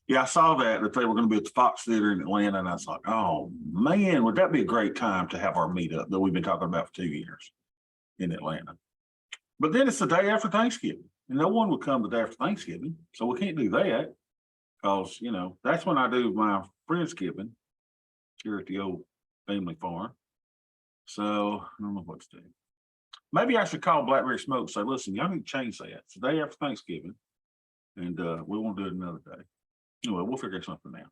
Yeah, I saw that they were going to be at the Fox Theater in Atlanta, and I was like, oh man, would that be a great time to have our meetup that we've been talking about for 2 years in Atlanta? But then it's the day after Thanksgiving, and no one would come the day after Thanksgiving, so we can't do that because that's when I do my Friendsgiving here at the old family farm. So I don't know what to do. Maybe I should call Blackberry Smoke and say, listen, y'all need to change that. It's the day after Thanksgiving, and we won't do it another day. Anyway, we'll figure something out.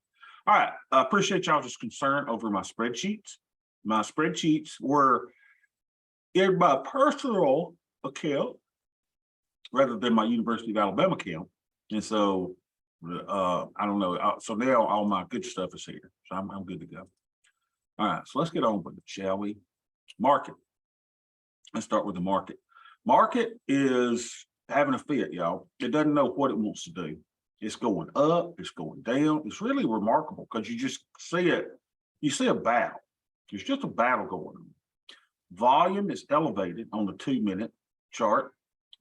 All right. I appreciate y'all's concern over my spreadsheets. My spreadsheets were in my personal account rather than my University of Alabama account. And so I don't know. So now all my good stuff is here. So I'm good to go. All right. So let's get on with it, shall we? Market. Let's start with the market. Market is having a fit, y'all. It doesn't know what it wants to do. It's going up, it's going down. It's really remarkable because you just see it. You see a battle. There's just a battle going on. Volume is elevated on the 2-minute chart,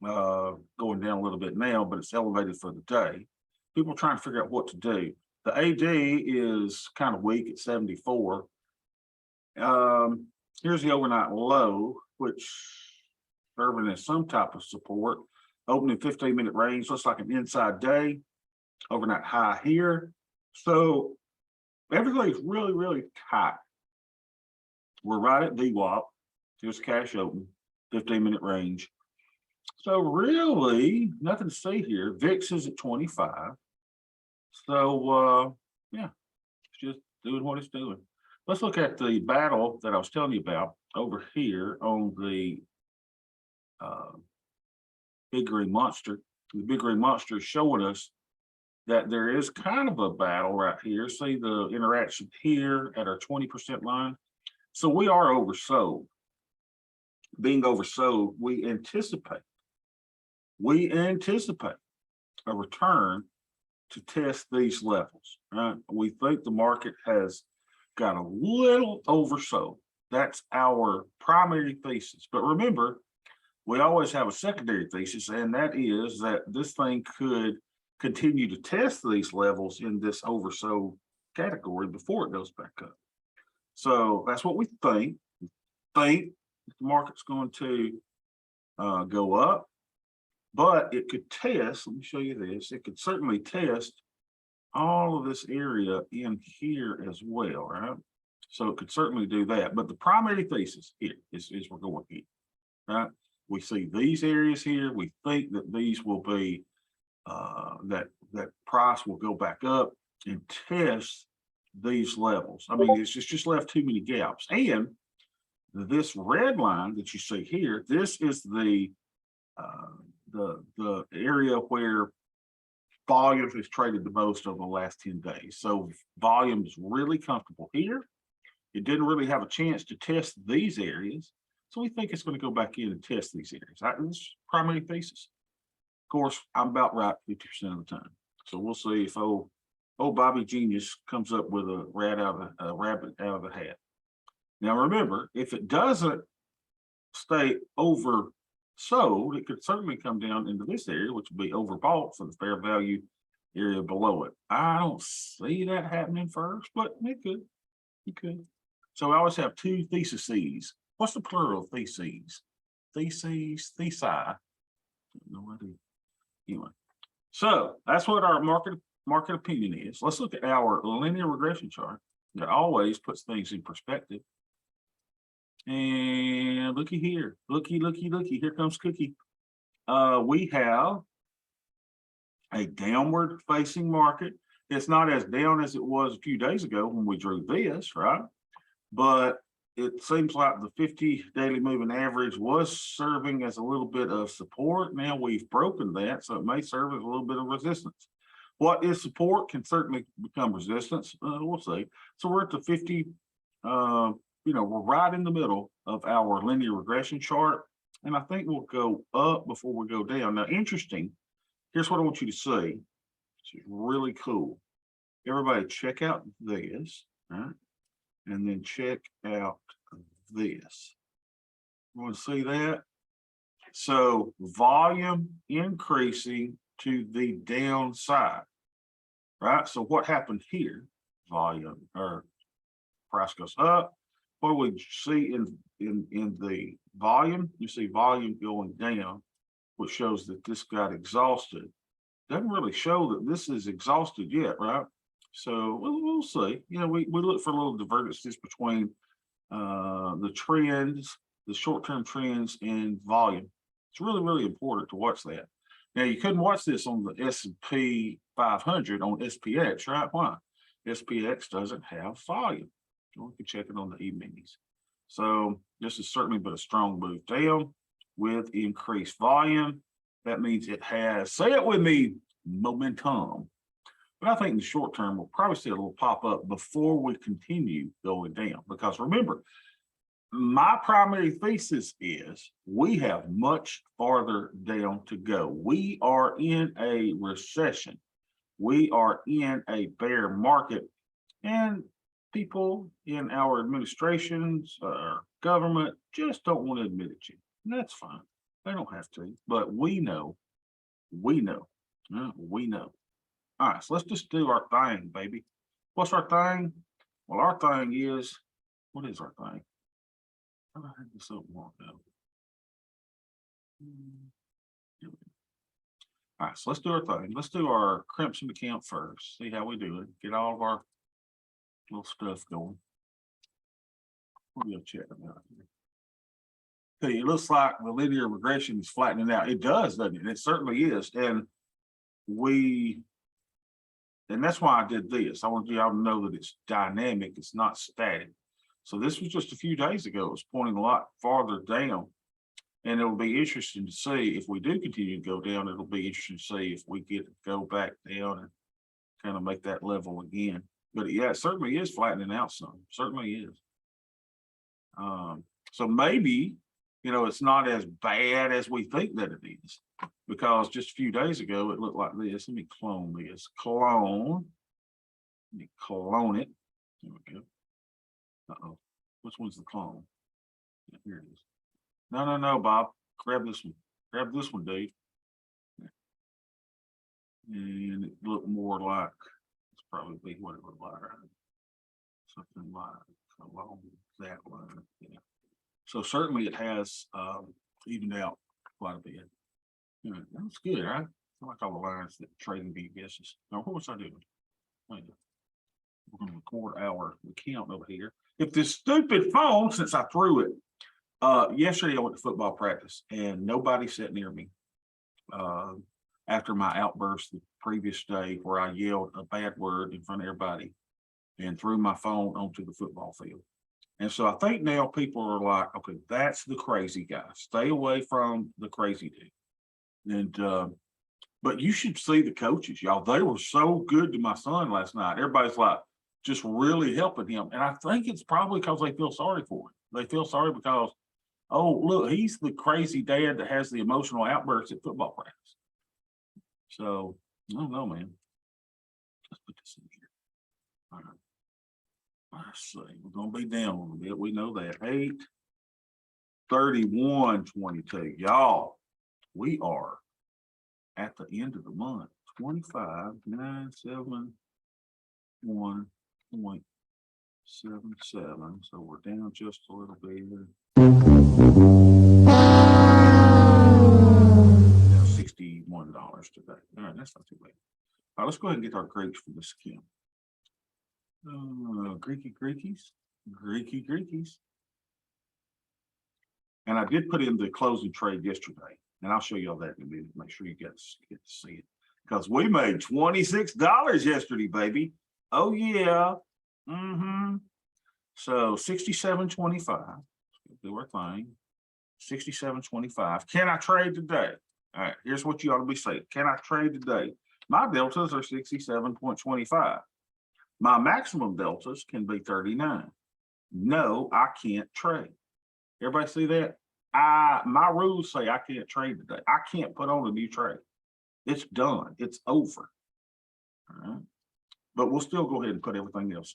going down a little bit now, but it's elevated for the day. People are trying to figure out what to do. The AD is kind of weak at 74. Here's the overnight low, which serving as some type of support. Opening 15-minute range looks like an inside day. Overnight high here. So everything's really, really tight. We're right at VWAP. Here's cash open, 15-minute range. So really nothing to see here. VIX is at 25. So yeah, it's just doing what it's doing. Let's look at the battle that I was telling you about over here on the Big Green Monster. The Big Green Monster is showing us that there is kind of a battle right here. See the interaction here at our 20% line. So we are oversold. Being oversold, we anticipate a return to test these levels. Right? We think the market has got a little oversold. That's our primary thesis. But remember, we always have a secondary thesis, and that is that this thing could continue to test these levels in this oversold category before it goes back up. So that's what we think. The market's going to go up, but it could test. Let me show you this. It could certainly test all of this area in here as well, right? So it could certainly do that. But the primary thesis here is we're going here, right? We see these areas here. We think that these will be that price will go back up and test these levels. I mean, it's just left too many gaps. And this red line that you see here, this is the area where volume has traded the most over the last 10 days. So volume is really comfortable here. It didn't really have a chance to test these areas. So we think it's going to go back in and test these areas. That's primary thesis. Of course, I'm about right 50% of the time. So we'll see if old Bobby Genius comes up with a rabbit out of the hat. Now remember, if it doesn't stay oversold, it could certainly come down into this area, which would be overbought for the fair value area below it. I don't see that happening first, but it could. It could. So I always have two theses. What's the plural of theses? Theses, thesi. No idea. Anyway, so that's what our market opinion is. Let's look at our linear regression chart that always puts things in perspective. And looky here, looky. Here comes Cookie. We have a downward facing market. It's not as down as it was a few days ago when we drew this, right? But it seems like the 50 daily moving average was serving as a little bit of support. Now we've broken that, so it may serve as a little bit of resistance. What is support can certainly become resistance. We'll see. So we're at the 50, we're right in the middle of our linear regression chart. And I think we'll go up before we go down. Now, interesting, here's what I want you to see. It's really cool. Everybody check out this, right? And then check out this. You want to see that? So volume increasing to the downside. right? So what happened here? Volume or price goes up. What do we see in the volume? You see volume going down, which shows that this got exhausted. Doesn't really show that this is exhausted yet, right? So we'll see. You know, we look for a little divergences between the trends, the short-term trends and volume. It's really, really important to watch that. Now, you couldn't watch this on the S&P 500 on SPX, right? Why? SPX doesn't have volume. We can check it on the E-minis. So this is certainly but a strong move down with increased volume. That means it has, say it with me, momentum. But I think in the short term, we'll probably see a little pop up before we continue going down. Because remember, my primary thesis is we have much farther down to go. We are in a recession. We are in a bear market. And people in our administrations, government, just don't want to admit it yet. And that's fine. They don't have to. But we know. We know. We know. All right, so let's just do our thing, baby. What's our thing? Well, our thing is, what is our thing? How do I have this up more though? All right, so let's do our thing. Let's do our Crimson account first. See how we do it. Get all of our little stuff going. We'll go check them out here. See, it looks like the linear regression is flattening out. It does, doesn't it? It certainly is. And that's why I did this. I want y'all to know that it's dynamic, it's not static. So this was just a few days ago. It was pointing a lot farther down. And it'll be interesting to see if we do continue to go down. It'll be interesting to see if we get to go back down and kind of make that level again. But yeah, it certainly is flattening out some. Certainly is. So maybe, you know, it's not as bad as we think that it is. Because just a few days ago, it looked like this. Let me clone this. Clone. Let me clone it. There we go. Uh-oh. Which one's the clone? Yeah, here it is. No, Bob. Grab this one. Grab this one, dude. And it looked more like, it's probably what it looked like. Something like along that line. Yeah. So certainly it has evened out quite a bit. Yeah, that's good, right? I like all the lines that trading view guesses. Now, what was I doing? We're going to record our account over here. If this stupid phone, since I threw it, yesterday I went to football practice and nobody sat near me after my outburst the previous day where I yelled a bad word in front of everybody and threw my phone onto the football field. And so I think now people are like, okay, that's the crazy guy. Stay away from the crazy dude. And but you should see the coaches, y'all. They were so good to my son last night. Everybody's like just really helping him. And I think it's probably because they feel sorry for him. They feel sorry because, oh, look, he's the crazy dad that has the emotional outbursts at football practice. So I don't know, man. Let's put this in here. All right. Let's see. We're gonna be down a little bit. We know that. 8/31/22. Y'all, we are at the end of the month. 25,971.77. So we're down just a little bit. Now $61 today. All right, that's not too bad. All right, let's go ahead and get our Greeks for this account. Greekies. And I did put in the closing trade yesterday, and I'll show you all that in a minute. Make sure you get to see it because we made $26 yesterday, baby. Oh yeah. So 67.25. Do our thing. 67.25. Can I trade today? All right. Here's what you ought to be saying. Can I trade today? My deltas are 67.25. My maximum deltas can be 39. No, I can't trade. Everybody see that? My rules say I can't trade today. I can't put on a new trade. It's done. It's over. All right. But we'll still go ahead and put everything else.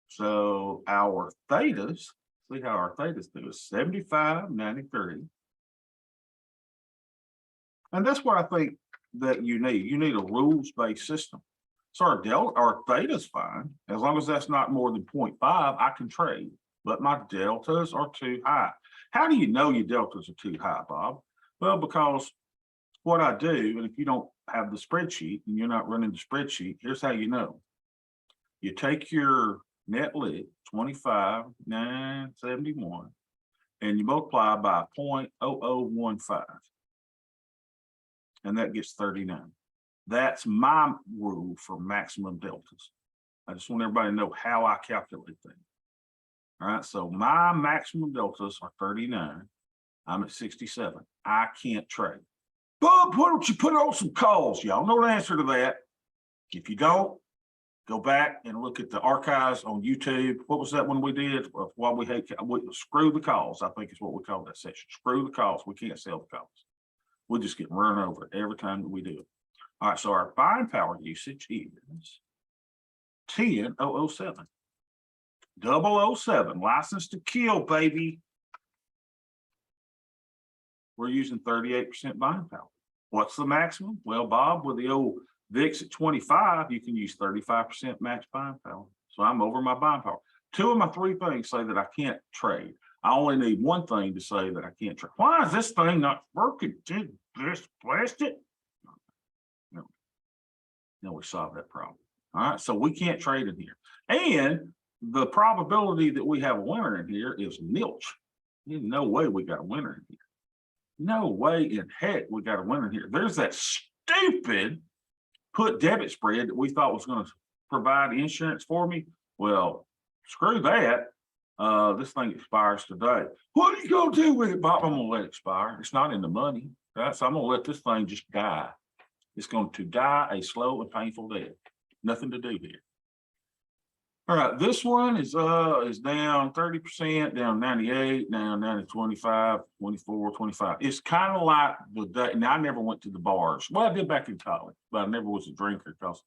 So our thetas, see how our thetas do is 75.93. And that's what I think that you need. You need a rules-based system. So our delta, our theta's fine. As long as that's not more than 0.5, I can trade, but my deltas are too high. How do you know your deltas are too high, Bob? Well, because what I do, and if you don't have the spreadsheet and you're not running the spreadsheet, here's how you know. You take your net lit, 25,971, and you multiply by 0.0015. And that gets 39. That's my rule for maximum deltas. I just want everybody to know how I calculate things. All right, so my maximum deltas are 39. I'm at 67. I can't trade. Bob, why don't you put on some calls? Y'all know the answer to that. If you don't, go back and look at the archives on YouTube. What was that one we did? Why we hate screw the calls, I think is what we call that section. Screw the calls. We can't sell the calls. We'll just get run over every time that we do it. All right, so our buying power usage is 10,007. 007, license to kill, baby. We're using 38% buying power. What's the maximum? Well, Bob, with the old VIX at 25, you can use 35% max buying power. So I'm over my buying power. Two of my three things say that I can't trade. I only need one thing to say that I can't trade. Why is this thing not working? Did this blast it? No, we solved that problem. All right, so we can't trade in here. And the probability that we have a winner in here is nilch. There's no way we got a winner in here. No way in heck we got a winner here. There's that stupid put debit spread that we thought was going to provide insurance for me. Well, screw that. This thing expires today. What are you going to do with it, Bob? I'm going to let it expire. It's not in the money, right? So I'm going to let this thing just die. It's going to die a slow and painful death. Nothing to do here. All right, this one is down 30%, down 98, down 25, 24, 25. It's kind of like the day. Now, I never went to the bars. Well, I did back in college, but I never was a drinker because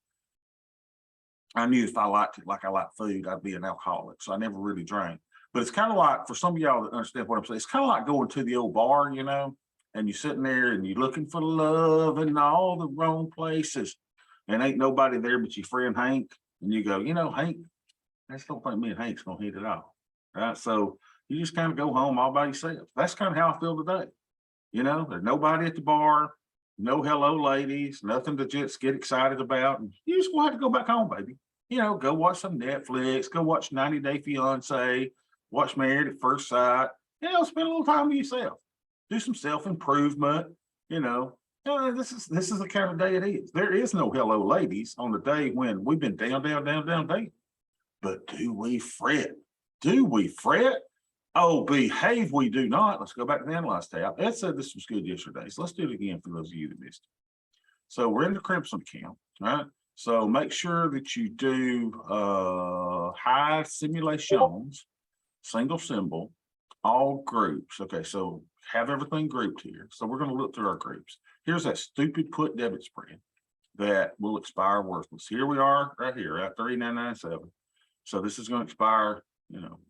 I knew if I liked it like I like food, I'd be an alcoholic. So I never really drank. But it's kind of like, for some of y'all that understand what I'm saying, it's kind of like going to the old bar, you know, and you're sitting there and you're looking for love in all the wrong places. And ain't nobody there but your friend Hank. And you go, you know, Hank, I just don't think me and Hank's gonna hit it off. Right. So you just kind of go home all by yourself. That's kind of how I feel today. You know, there's nobody at the bar, no hello ladies, nothing to just get excited about. And you just want to go back home, baby. You know, go watch some Netflix, go watch 90 Day Fiance, watch Married at First Sight, you know, spend a little time with yourself. Do some self-improvement, you know. This is the kind of day it is. There is no hello ladies on the day when we've been down, down. But do we fret? Do we fret? Oh, behave we do not. Let's go back to the Analyze tab. Ed said this was good yesterday, so let's do it again for those of you that missed it. So we're in the Crimson account, right? So make sure that you do hide simulations, single symbol, all groups. Okay, so have everything grouped here. So we're going to look through our groups. Here's that stupid put debit spread that will expire worthless. Here we are right here at 3997. So this is going to expire, you know,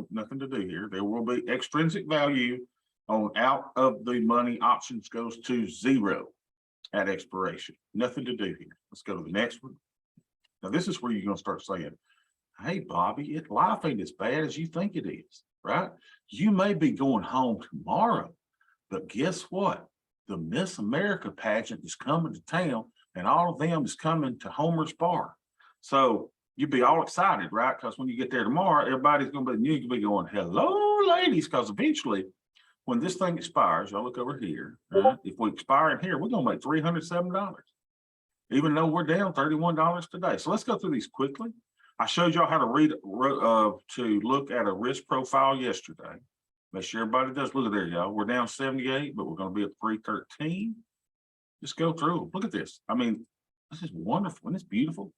nothing to do here. There will be extrinsic value on out of the money options goes to 0 at expiration. Nothing to do here. Let's go to the next one. Now, this is where you're going to start saying, hey, Bobby, life ain't as bad as you think it is, right? You may be going home tomorrow, but guess what? The Miss America pageant is coming to town, and all of them is coming to Homer's Bar. So you'd be all excited, right? Because when you get there tomorrow, everybody's going to be, you'll be going, hello, ladies, because eventually, when this thing expires, y'all look over here, right? If we expire in here, we're going to make $307, even though we're down $31 today. So let's go through these quickly. I showed y'all how to look at a risk profile yesterday. Make sure everybody does. Look at there, y'all. We're down 78, but we're going to be at 313. Just go through them. Look at this. I mean, this is wonderful. Isn't this beautiful?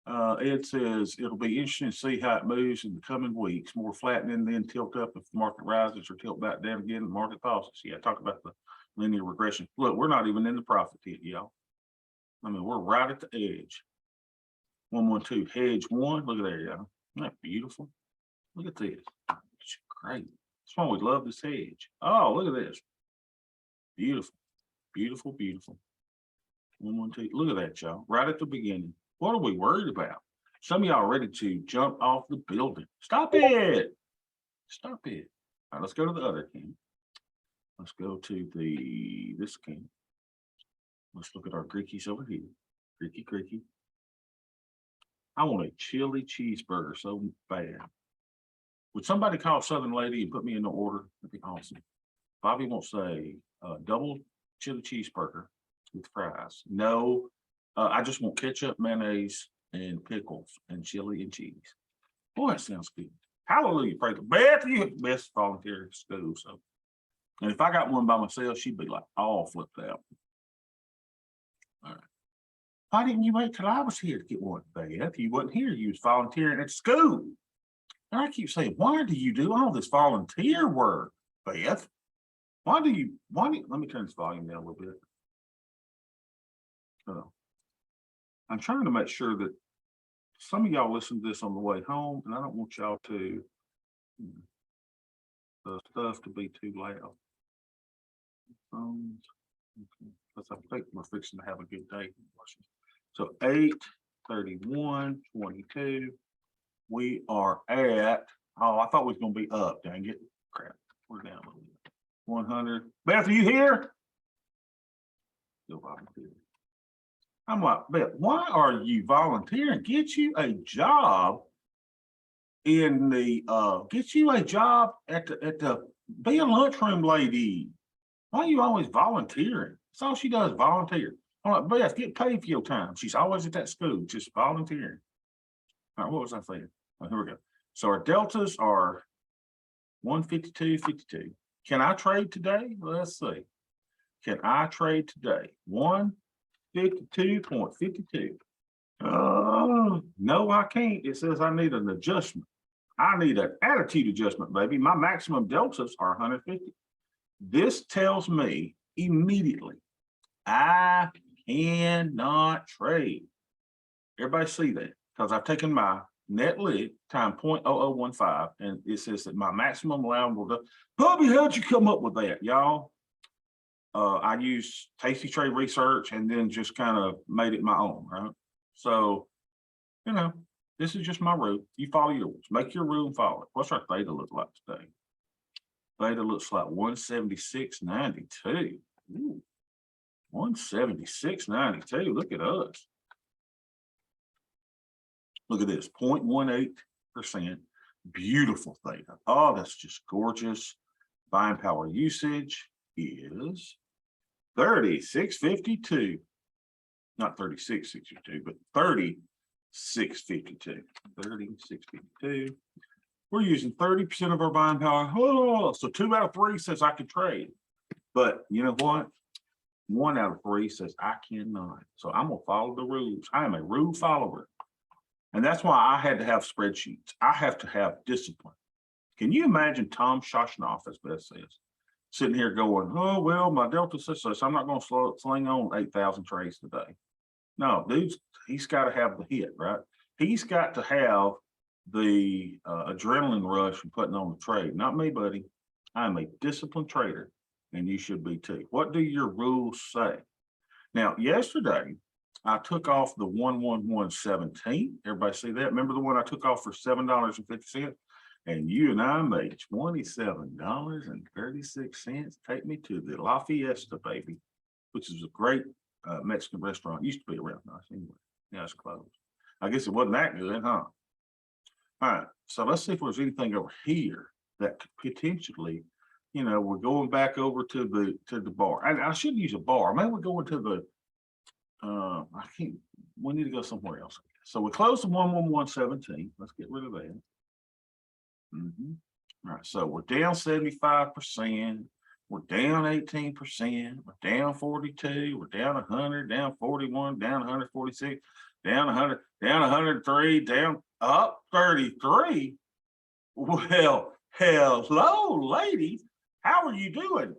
Ed says it'll be interesting to see how it moves in the coming weeks. More flattening, then tilt up if the market rises, or tilt back down again. The market pauses. Yeah, talk about the linear regression. Look, we're not even in the profit yet, y'all. I mean, we're right at the edge. 112 hedge one. Look at there, y'all. Isn't that beautiful? Look at this. It's great. That's why we love this hedge. Oh, look at this. Beautiful, beautiful, beautiful. 1, 1, 2. Look at that, y'all. Right at the beginning. What are we worried about? Some of y'all ready to jump off the building. Stop it. Stop it. All right, let's go to the other can. Let's go to this can. Let's look at our Greekies over here. Greeky. I want a chili cheeseburger so bad. Would somebody call Southern Lady and put me in the order? That'd be awesome. Bobby won't say double chili cheeseburger with fries. No, I just want ketchup, mayonnaise, and pickles and chili and cheese. Boy, that sounds good. Hallelujah. Praise the Beth, you best volunteer at school. So, and if I got one by myself, she'd be like all flipped out. All right. Why didn't you wait till I was here to get one, Beth? You wasn't here. You was volunteering at school. And I keep saying, why do you do all this volunteer work, Beth? Why do you, let me turn this volume down a little bit. I'm trying to make sure that some of y'all listen to this on the way home, and I don't want y'all to, the stuff to be too loud. Because I think we're fixing to have a good day. So 8:31:22. We are at, I thought we was going to be up. Dang it. Crap. We're down a little bit. 100. Beth, are you here? Still volunteering. I'm like, Beth, why are you volunteering? Get you a job in the get you a job at the be a lunchroom lady. Why are you always volunteering? That's all she does, volunteer. I'm like, Beth, get paid for your time. She's always at that school, just volunteering. All right, what was I saying? Oh, here we go. So our deltas are 152.52. Can I trade today? Let's see. Can I trade today? 152.52. No, I can't. It says I need an adjustment. I need an attitude adjustment, baby. My maximum deltas are 150. This tells me immediately I cannot trade. Everybody see that? Because I've taken my net lit time 0.0015, and it says that my maximum allowable. Bobby, how'd you come up with that, y'all? I used Tasty Trade Research and then just kind of made it my own, right? So, this is just my rule. You follow yours. Make your rule and follow it. What's our theta look like today? Theta looks like 176.92. 176.92. Look at us. Look at this, 0.18%. Beautiful theta. Oh, that's just gorgeous. Buying power usage is 36.52. Not 36.62, but 36.52. 36.52. We're using 30% of our buying power. Oh, so 2 out of 3 says I can trade. But you know what? 1 out of 3 says I cannot. So I'm gonna follow the rules. I am a rule follower. And that's why I had to have spreadsheets. I have to have discipline. Can you imagine Tom Shoshnoff, as Beth says, sitting here going, oh, well, my delta says so I'm not going to sling on 8,000 trades today. No, dude, he's got to have the hit, right? He's got to have the adrenaline rush from putting on the trade. Not me, buddy. I'm a disciplined trader, and you should be too. What do your rules say? Now, yesterday, I took off the 111.17. Everybody see that? Remember the one I took off for $7.50? And you and I made $27.36. Take me to the La Fiesta, baby, which is a great Mexican restaurant. It used to be around nice anyway. Now it's closed. I guess it wasn't that good, huh? All right. So let's see if there's anything over here that could potentially, we're going back over to the bar. I should use a bar. Maybe we're going to the we need to go somewhere else. So we closed the 111.17. Let's get rid of that. All right, so we're down 75%. We're down 18%. We're down 42. We're down 100, down 41, down 146, down 100, down 103, down up 33. Well, hello, ladies. How are you doing?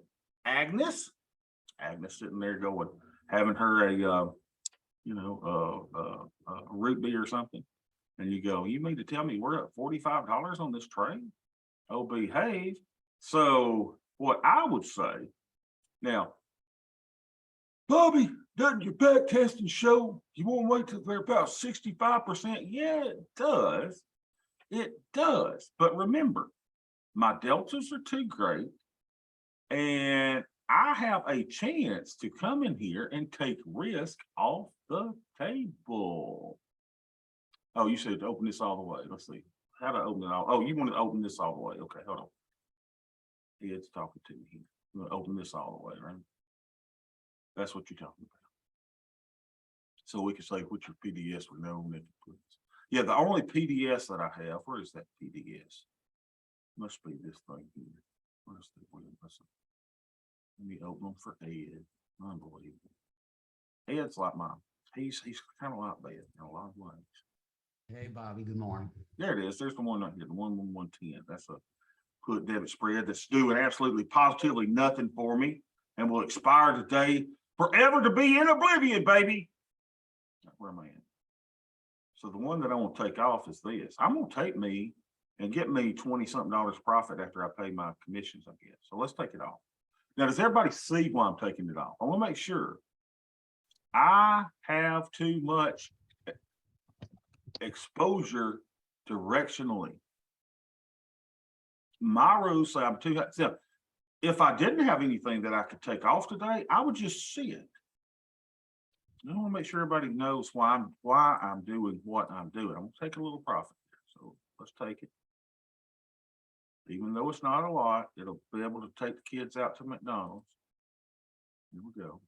Agnes sitting there going, having her a root beer or something, and you go, you mean to tell me we're at $45 on this trade? Oh, behave. So what I would say now, Bobby, doesn't your back testing show you won't wait till they're about 65%? Yeah, it does. It does. But remember, my deltas are too great. And I have a chance to come in here and take risk off the table. Oh, you said to open this all the way. Let's see. How to open it all? Oh, you want to open this all the way. Okay, hold on. It's talking to me here. You want to open this all the way, right? That's what you're talking about. So we can say which your PDS we know. Yeah, the only PDS that I have, where is that PDS? Must be this thing here. Where's the let me open them for Ed. Unbelievable. Ed's like mine. He's kind of like Ed in a lot of ways. Hey, Bobby, good morning. There it is. There's the one right here, the 11110. That's a put debit spread that's doing absolutely positively nothing for me and will expire today, forever to be in oblivion, baby. Where am I at? So the one that I want to take off is this. I'm going to take me and get me 20-something profit after I pay my commissions, I guess. So let's take it off. Now, does everybody see why I'm taking it off? I want to make sure. I have too much exposure directionally. My rules say I'm too. If I didn't have anything that I could take off today, I would just see it. I want to make sure everybody knows why I'm doing what I'm doing. I'm going to take a little profit here. So let's take it. Even though it's not a lot, it'll be able to take the kids out to McDonald's. Here we go.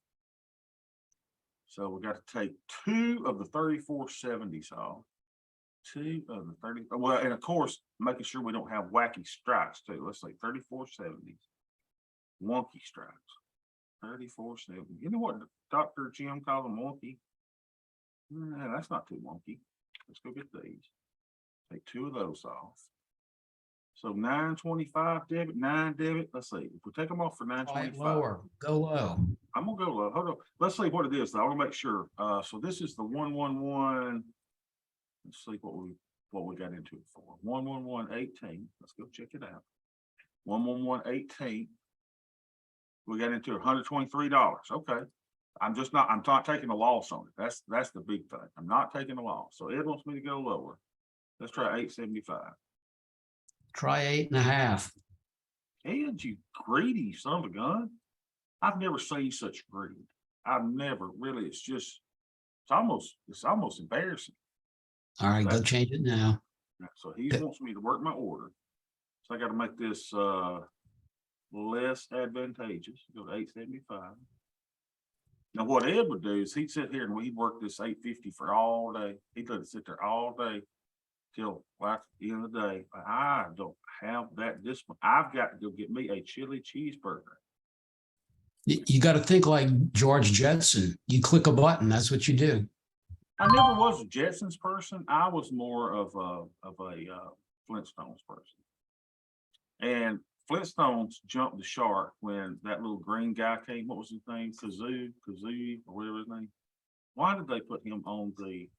So we got to take 2 of the 3470s off. 2 of the 30. Well, and of course, making sure we don't have wacky strikes too. Let's say 3470s. Wonky strikes. 3470. You know what Dr. Jim called them wonky? Nah, that's not too wonky. Let's go get these. Take 2 of those off. So 925 debit, 9 debit. Let's see. If we take them off for 925. Lower, go low. I'm gonna go low. Hold on. Let's see what it is. I want to make sure. So this is the 111. Let's see what we got into it for. 11118. Let's go check it out. 11118. We got into $123. Okay. I'm not taking a loss on it. That's the big thing. I'm not taking a loss. So Ed wants me to go lower. Let's try 875. Try 8.5. Ed, you greedy son of a gun. I've never seen such greed. I've never really, it's almost embarrassing. All right, go change it now. So he wants me to work my order. So I got to make this less advantageous. Go to 875. Now what Ed would do is he'd sit here and he'd work this 850 for all day. He'd let it sit there all day till like the end of the day. I don't have that discipline. I've got to go get me a chili cheeseburger. You got to think like George Jetson. You click a button. That's what you do. I never was a Jetsons person. I was more of a Flintstones person. And Flintstones jumped the shark when that little green guy came. What was his name? Kazoo, or whatever his name. Why did they put him on the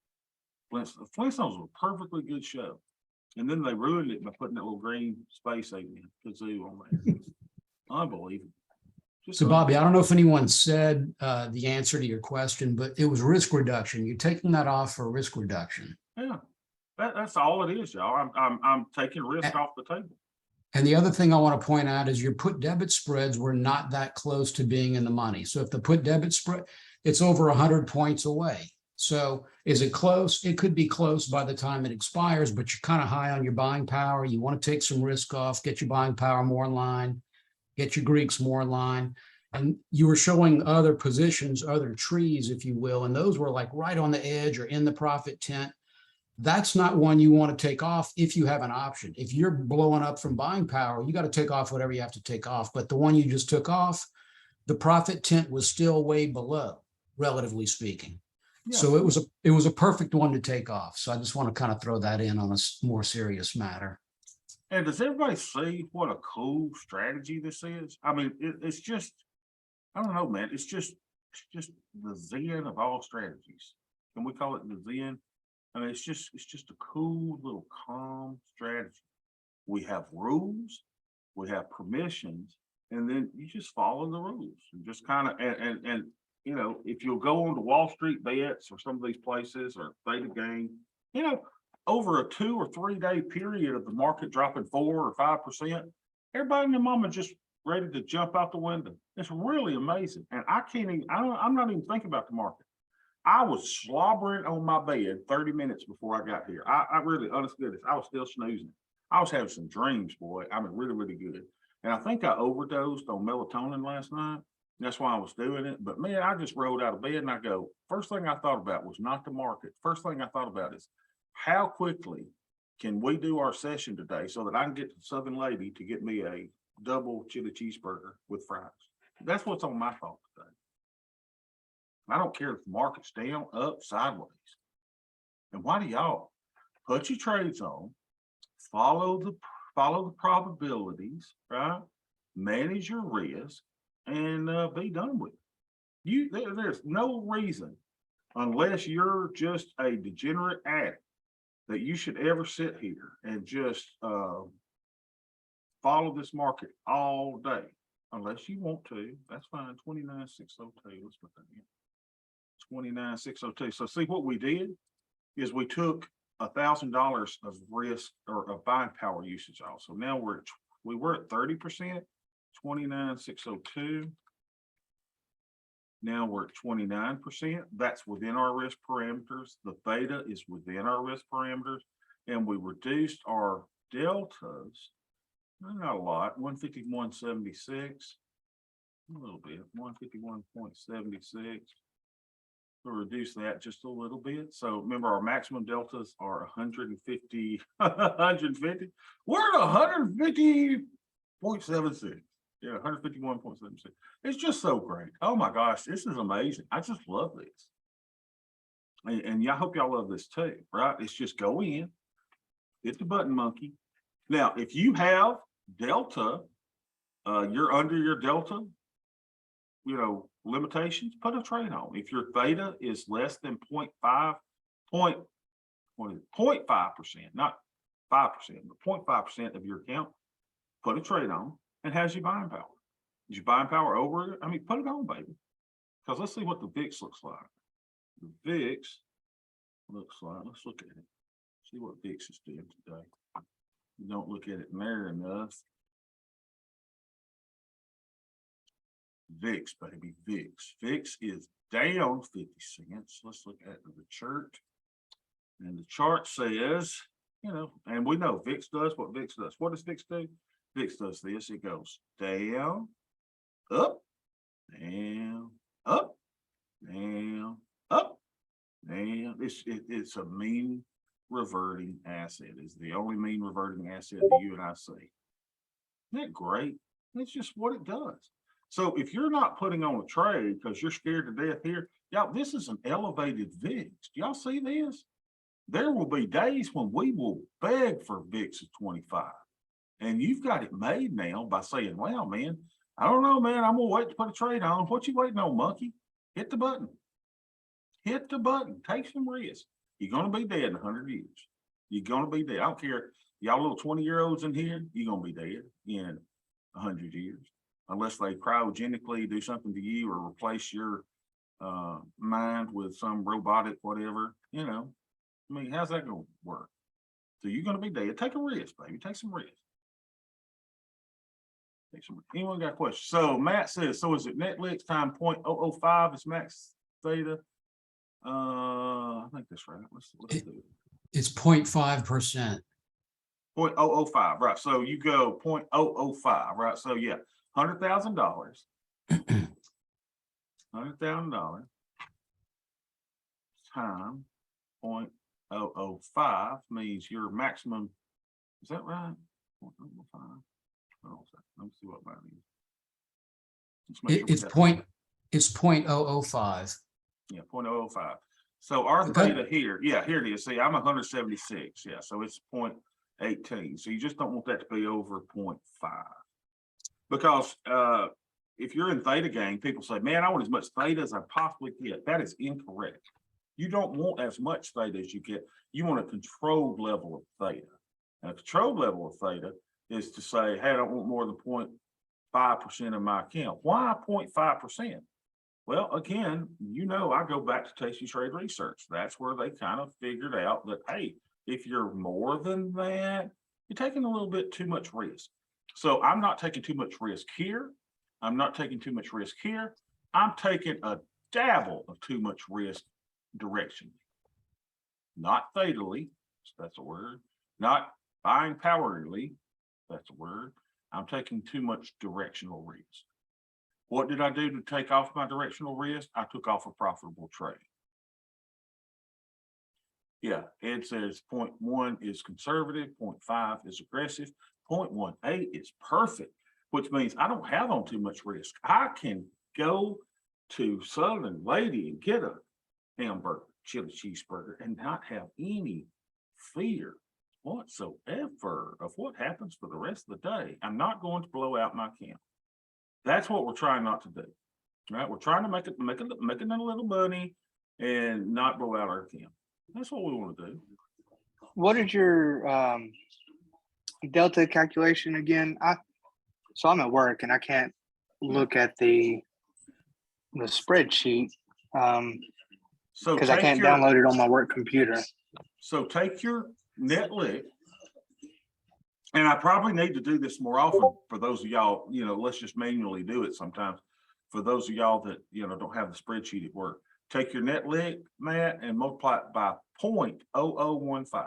Flintstones? Flintstones was a perfectly good show. And then they ruined it by putting that little green space alien, Kazoo, on there. Unbelievable. So, Bobby, I don't know if anyone said the answer to your question, but it was risk reduction. You're taking that off for risk reduction. Yeah, that's all it is, y'all. I'm taking risk off the table. And the other thing I want to point out is your put debit spreads were not that close to being in the money. So if the put debit spread, it's over 100 points away. So is it close? It could be close by the time it expires, but you're kind of high on your buying power. You want to take some risk off, get your buying power more in line, get your Greeks more in line. And you were showing other positions, other trees, if you will, and those were like right on the edge or in the profit tent. That's not one you want to take off if you have an option. If you're blowing up from buying power, you got to take off whatever you have to take off. But the one you just took off, the profit tent was still way below, relatively speaking. Yeah. So it was a perfect one to take off. So I just want to kind of throw that in on a more serious matter. And does everybody see what a cool strategy this is? I mean, it's just, I don't know, man. It's just the zen of all strategies. Can we call it the zen? I mean, it's just a cool little calm strategy. We have rules, we have permissions, and then you just follow the rules and just kind of and you know, if you'll go on to Wall Street bets or some of these places or theta game, you know, over a 2 or 3 day period of the market dropping 4 or 5%, everybody and their mama just ready to jump out the window. It's really amazing. And I can't even, I'm not even thinking about the market. I was slobbering on my bed 30 minutes before I got here. I really, honest goodness, I was still snoozing. I was having some dreams, boy. I mean, really, really good. And I think I overdosed on melatonin last night. That's why I was doing it. But man, I just rolled out of bed and I go, first thing I thought about was not the market. First thing I thought about is how quickly can we do our session today so that I can get the Southern Lady to get me a double chili cheeseburger with fries. That's what's on my thought today. I don't care if the market's down, up, sideways. And why do y'all put your trades on, follow the probabilities, right? Manage your risk and be done with it. There's no reason, unless you're just a degenerate addict, that you should ever sit here and just follow this market all day. Unless you want to, that's fine. 29,602. Let's put that in. 29,602. So see what we did is we took $1,000 of risk or of buying power usage also. Now we were at 30%, 29,602. Now we're at 29%. That's within our risk parameters. The theta is within our risk parameters. And we reduced our deltas, not a lot, 151.76, a little bit, 151.76. We'll reduce that just a little bit. So remember, our maximum deltas are 150, 150. We're at 150.76. Yeah, 151.76. It's just so great. Oh my gosh, this is amazing. I just love this. And y'all hope y'all love this too, right? It's just go in, hit the button monkey. Now, if you have delta, you're under your delta, you know, limitations, put a trade on. If your theta is less than 0.5%, not 5%, but 0.5% of your account, put a trade on. And how's your buying power? Is your buying power over it? I mean, put it on, baby. Because let's see what the VIX looks like. The VIX looks like, let's look at it. See what VIX is doing today. You don't look at it near enough. VIX, baby, VIX. VIX is down 50 cents. Let's look at the chart. And the chart says, you know, and we know VIX does what VIX does. What does VIX do? VIX does this. It goes down, up, down, up, down, up, down. It's a mean reverting asset. It's the only mean reverting asset that you and I see. Isn't that great? It's just what it does. So if you're not putting on a trade because you're scared to death here, y'all, this is an elevated VIX. Do y'all see this? There will be days when we will beg for VIX of 25. And you've got it made now by saying, well, man, I don't know, man, I'm gonna wait to put a trade on. What you waiting on, monkey? Hit the button. Hit the button. Take some risk. You're gonna be dead in 100 years. You're gonna be dead. I don't care. Y'all little 20-year-olds in here, you're gonna be dead in 100 years. Unless they cryogenically do something to you or replace your mind with some robotic whatever, you know. I mean, how's that gonna work? So you're gonna be dead. Take a risk, baby. Take some risk. Anyone got questions? So Matt says, so is it Netflix time 0.005 is max theta? I think that's right. Let's do it. It's 0.5%. 0.005, right? So you go 0.005, right? So yeah, $100,000, $100,000 time 0.005 means your maximum. Is that right? 0.005. Let me see what mine is. It's 0.005. Yeah, 0.005. So our theta here, yeah, here it is. See, I'm 176. Yeah, so it's 0.18. So you just don't want that to be over 0.5. Because if you're in theta gang, people say, man, I want as much theta as I possibly get. That is incorrect. You don't want as much theta as you get. You want a controlled level of theta. And a controlled level of theta is to say, hey, I don't want more than 0.5% of my account. Why 0.5%? Well, again, I go back to Tasty Trade Research. That's where they kind of figured out that, hey, if you're more than that, you're taking a little bit too much risk. So I'm not taking too much risk here. I'm not taking too much risk here. I'm taking a dabble of too much risk direction. Not fatally, that's a word. Not buying powerly, that's a word. I'm taking too much directional risk. What did I do to take off my directional risk? I took off a profitable trade. Yeah, Ed says 0.1 is conservative, 0.5 is aggressive, 0.18 is perfect, which means I don't have on too much risk. I can go to Southern Lady and get a hamburger, chili cheeseburger, and not have any fear whatsoever of what happens for the rest of the day. I'm not going to blow out my account. That's what we're trying not to do, right? We're trying to make a little money and not blow out our account. That's what we want to do. What is your delta calculation again? So I'm at work and I can't look at the spreadsheet So because I take can't your- download it on my work computer. So take your net lick. And I probably need to do this more often for those of y'all, let's just manually do it sometimes. For those of y'all that, don't have the spreadsheet at work, take your net lick, Matt, and multiply it by 0.0015.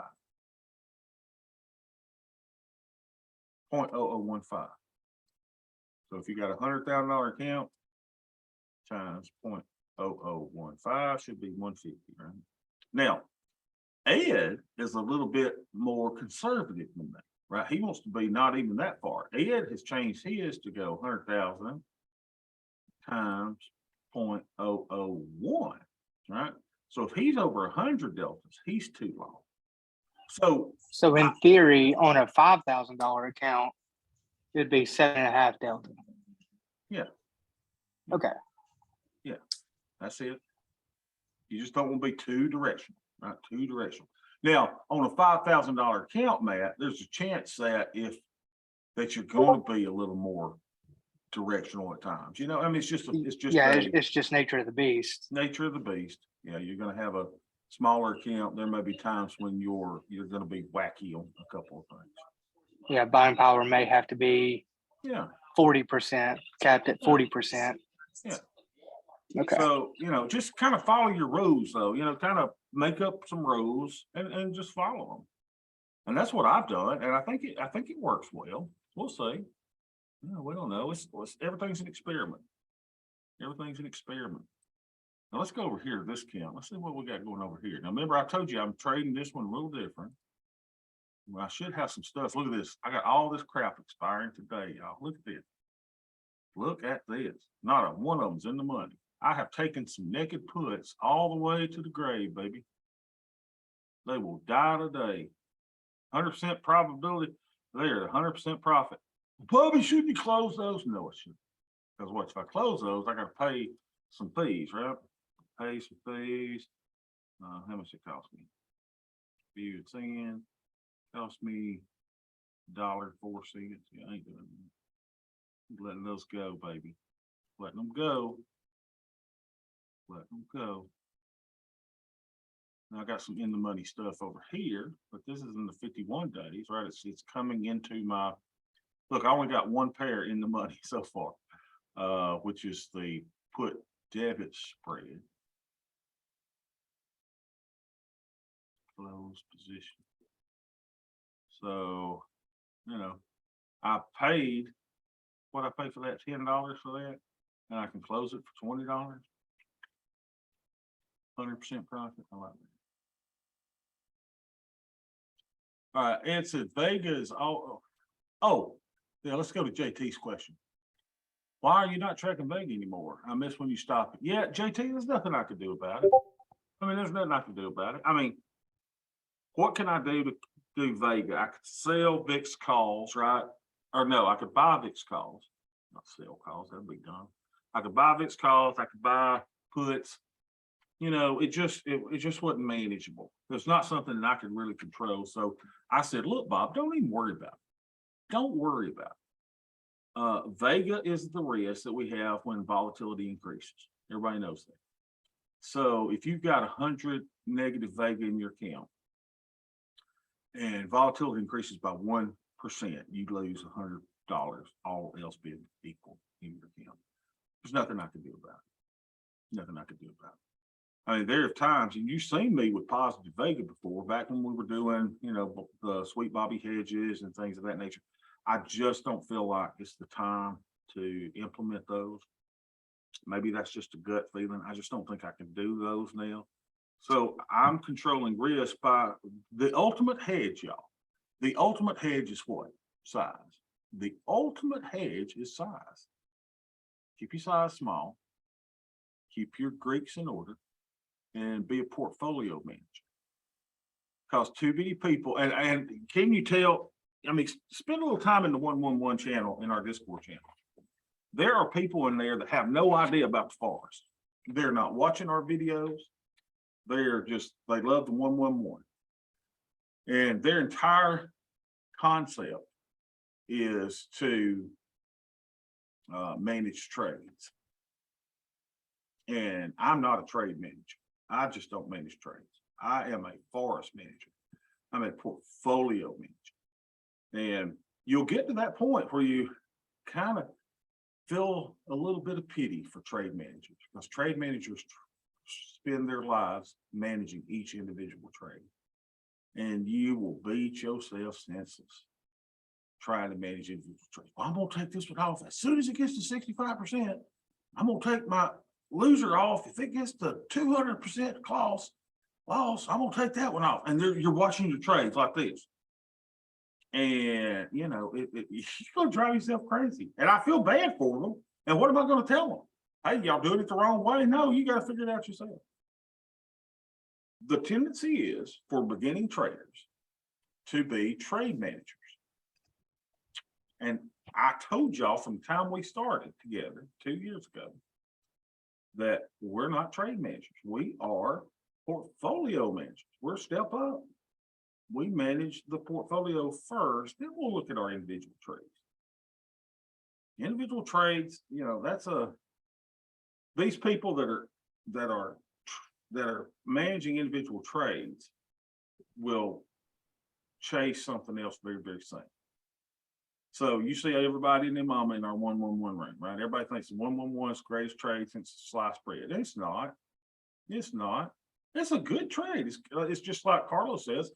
0.0015. So if you got $100,000 account times 0.0015 should be 150, right? Now, Ed is a little bit more conservative than that, right? He wants to be not even that far. Ed has changed his to go 100,000 times 0.001, right? So if he's over 100 deltas, he's too low. So in theory, on a $5,000 account, it'd be 7.5 delta. Yeah. Okay. Yeah, that's it. You just don't want to be too directional, right? Too directional. Now, on a $5,000 account, Matt, there's a chance that you're going to be a little more directional at times. I mean, it's just It's just nature of the beast. Nature of the beast. Yeah, you're going to have a smaller account. There may be times when you're going to be wacky on a couple of things. Yeah, buying power may have to be 40%, capped at 40%. Yeah. Okay. So, just kind of follow your rules though, kind of make up some rules and just follow them. And that's what I've done. And I think it works well. We'll see. We don't know. Everything's an experiment. Everything's an experiment. Now let's go over here to this account. Let's see what we got going over here. Now, remember, I told you I'm trading this one a little different. Well, I should have some stuff. Look at this. I got all this crap expiring today, y'all. Look at this. Look at this. Not a one of them's in the money. I have taken some naked puts all the way to the grave, baby. They will die today. 100% probability. They're 100% profit. Bobby, should you close those? No, it shouldn't. Because what if I close those, I got to pay some fees, right? Pay some fees. How much it cost me? View it's in. Cost me $1.04. Yeah, I ain't doing that. Letting those go, baby. Letting them go. Let them go. Now I got some in the money stuff over here, but this is in the 51 days, right? It's coming into my, look, I only got one pair in the money so far, which is the put debit spread. Close position. So, I paid, what I paid for that, $10 for that, and I can close it for $20. 100% profit. I like that. All right, Ed said Vega is all. Oh, yeah. Let's go to JT's question. Why are you not tracking Vega anymore? I miss when you stop it. Yeah, JT, there's nothing I can do about it. I mean, there's nothing I can do about it. I mean, what can I do to do Vega? I could sell VIX calls, right? Or no, I could buy VIX calls, not sell calls. That'd be dumb. I could buy VIX calls. I could buy puts. It just wasn't manageable. It's not something that I could really control. So I said, look, Bob, don't even worry about it. Don't worry about it. Vega is the risk that we have when volatility increases. Everybody knows that. So if you've got 100 negative vega in your account and volatility increases by 1%, you lose $100, all else being equal in your account. There's nothing I can do about it. Nothing I can do about it. I mean, there are times, and you've seen me with positive vega before, back when we were doing, the Sweet Bobby hedges and things of that nature. I just don't feel like it's the time to implement those. Maybe that's just a gut feeling. I just don't think I can do those now. So I'm controlling risk by the ultimate hedge, y'all. The ultimate hedge is what? Size. The ultimate hedge is size. Keep your size small. Keep your Greeks in order. And be a portfolio manager. Because too many people, and can you tell, I mean, spend a little time in the 111 channel, in our Discord channel. There are people in there that have no idea about the forest. They're not watching our videos. They love the 111. And their entire concept is to manage trades. And I'm not a trade manager. I just don't manage trades. I am a forest manager. I'm a portfolio manager. And you'll get to that point where you kind of feel a little bit of pity for trade managers, because trade managers spend their lives managing each individual trade. And you will beat yourself senseless trying to manage individual trades. Well, I'm going to take this one off. As soon as it gets to 65%, I'm going to take my loser off. If it gets to 200% loss, I'm gonna take that one off. And you're watching your trades like this, and you're gonna drive yourself crazy. And I feel bad for them. And what am I gonna tell them? Hey, y'all doing it the wrong way? No, you got to figure it out yourself. The tendency is for beginning traders to be trade managers. And I told y'all from the time we started together 2 years ago that we're not trade managers. We are portfolio managers. We're step up. We manage the portfolio first, then we'll look at our individual trades. Individual trades, these people that are managing individual trades will chase something else very, very soon. So you see everybody and their mama in our 111 room, right? Everybody thinks the 111 is the greatest trade since sliced bread. It's not. It's not. It's a good trade. It's just like Carlos says,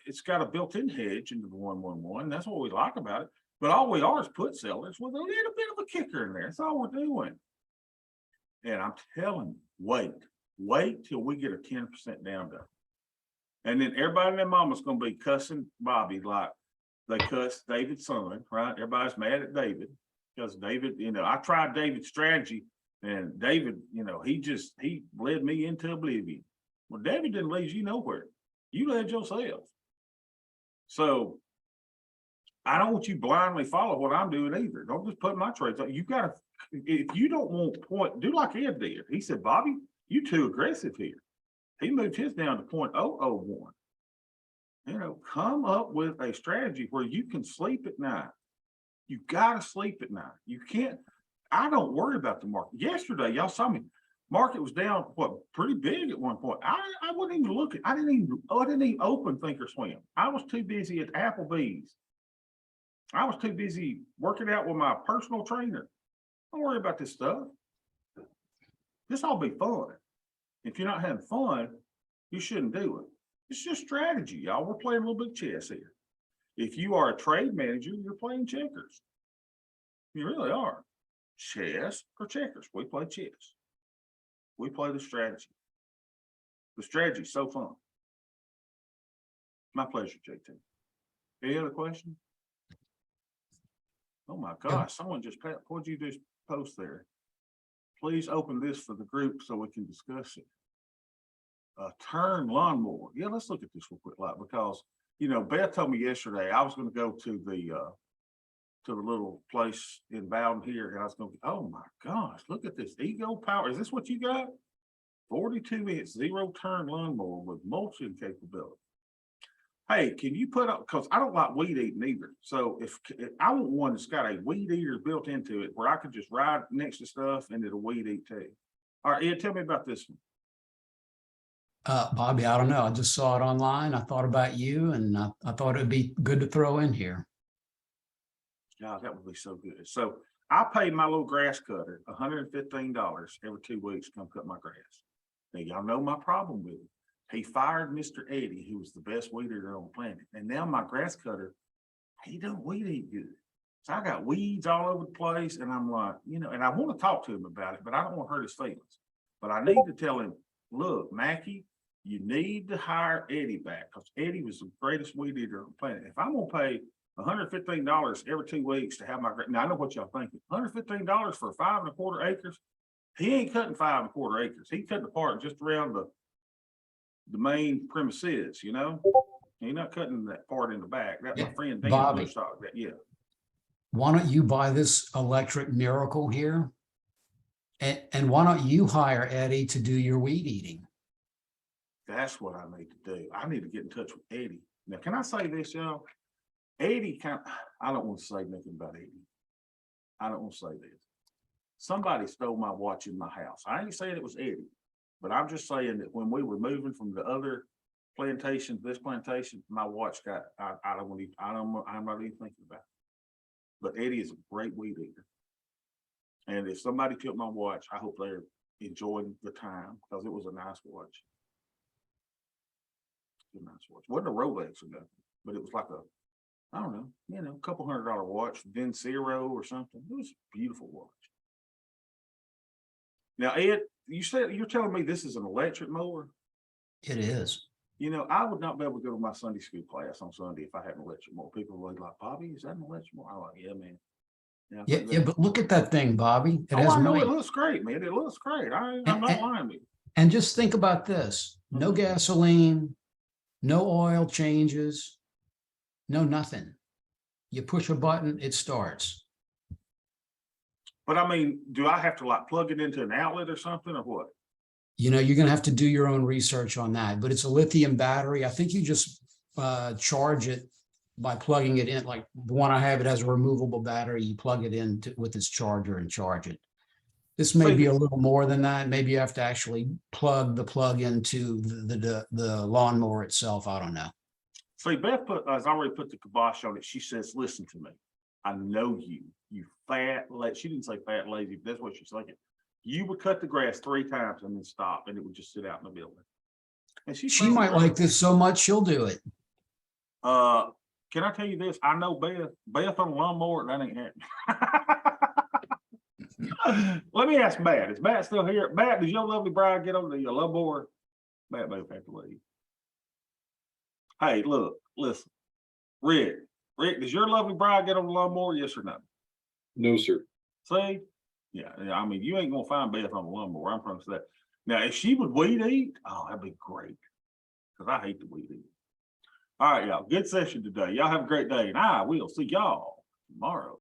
it's got a built-in hedge into the 111. That's what we like about it. But all we are is put sellers with a little bit of a kicker in there. That's all we're doing. And I'm telling you, wait till we get a 10% down there. And then everybody and their mama's going to be cussing Bobby like they cuss David's son, right? Everybody's mad at David because David, I tried David's strategy, and David, he led me into oblivion. Well, David didn't lead you nowhere. You led yourself. So I don't want you blindly follow what I'm doing either. Don't just put my trades up. You got to, if you don't want point, do like Ed did. He said, Bobby, you too aggressive here. He moved his down to 0.001. Come up with a strategy where you can sleep at night. You got to sleep at night. You can't, I don't worry about the market. Yesterday, y'all saw me, market was down, pretty big at one point. I wasn't even looking. I didn't even open Thinkorswim. I was too busy at Applebee's. I was too busy working out with my personal trainer. Don't worry about this stuff. This all be fun. If you're not having fun, you shouldn't do it. It's just strategy, y'all. We're playing a little bit of chess here. If you are a trade manager, you're playing checkers. You really are. Chess or checkers. We play chess. We play the strategy. The strategy is so fun. My pleasure, JT. Any other questions? Oh my gosh, someone just, what'd you just post there? Please open this for the group so we can discuss it. A turn lawnmower. Yeah, let's look at this real quick, because Beth told me yesterday I was going to go to the little place in Bowden here, and I was going to, oh my gosh, look at this Ego Power. Is this what you got? 42-inch zero-turn lawnmower with mulching capability. Hey, can you put up, because I don't like weed eating either. So if I want one that's got a weed eater built into it where I could just ride next to stuff and it'll weed eat too. All right, Ed, tell me about this one. Bobby, I don't know. I just saw it online. I thought about you and I thought it'd be good to throw in here. God, that would be so good. So I paid my little grass cutter $115 every 2 weeks to come cut my grass. Now, y'all know my problem with it. He fired Mr. Eddie, who was the best weed eater on the planet. And now my grass cutter, he don't weed eat good. So I got weeds all over the place. And I'm like, you know, and I want to talk to him about it, but I don't want to hurt his feelings. But I need to tell him, look, Mackie, you need to hire Eddie back because Eddie was the greatest weed eater on the planet. If I'm going to pay $115 every 2 weeks to have my, now I know what y'all thinking, $115 for 5 1/4 acres. He ain't cutting 5 1/4 acres. He cutting the part just around the main premises, you know? He's not cutting that part in the back. That my friend Dan Bobby. Bluestock, that, yeah. Why don't you buy this electric miracle here? And why don't you hire Eddie to do your weed eating? That's what I need to do. I need to get in touch with Eddie. Now, can I say this, y'all? Eddie I don't want to say nothing about Eddie. I don't want to say this. Somebody stole my watch in my house. I ain't saying it was Eddie, but I'm just saying that when we were moving from the other plantation to this plantation, my watch got, I'm not even thinking about it. But Eddie is a great weed eater. And if somebody took my watch, I hope they're enjoying the time because it was a nice watch. A nice watch. Wasn't a Rolex or nothing, but it was like a, I don't know, you know, $200 watch, then Zero or something. It was a beautiful watch. Now, Ed, you said you're telling me this is an electric mower. It is. You know, I would not be able to go to my Sunday school class on Sunday if I had an electric mower. People were like, Bobby, is that an electric mower? I'm like, yeah, man. Yeah, but look at that thing, Bobby. It Oh, has I know it millions. looks great, man. It looks great. I'm not lying to you. And just think about this, no gasoline, no oil changes, no nothing. You push a button, it starts. But I mean, do I have to like plug it into an outlet or something or what? You know, you're gonna have to do your own research on that, but it's a lithium battery. I think you just charge it by plugging it in, like the one I have, it has a removable battery. You plug it in with its charger and charge it. This may be a little more than that. Maybe you have to actually plug the plug into the lawnmower itself. I don't know. See, Beth has already put the kibosh on it. She says, listen to me. I know you fat, she didn't say fat, lazy, but that's what she's thinking. You would cut the grass 3 times and then stop and it would just sit out in the building. And She might like this so much, she'll do it. Can I tell you this? I know Beth on a lawnmower, that ain't happening. Let me ask Matt. Is Matt still here? Matt, does your lovely bride get on the lawnmower? Matt may have to leave. Hey, look, listen. Rick, does your lovely bride get on the lawnmower? Yes or no? No, sir. See? Yeah, I mean, you ain't gonna find Beth on the lawnmower. I'm promised that. Now, if she would weed eat, oh, that'd be great. Because I hate the weed eat. All right, y'all. Good session today. Y'all have a great day, and I will see y'all tomorrow.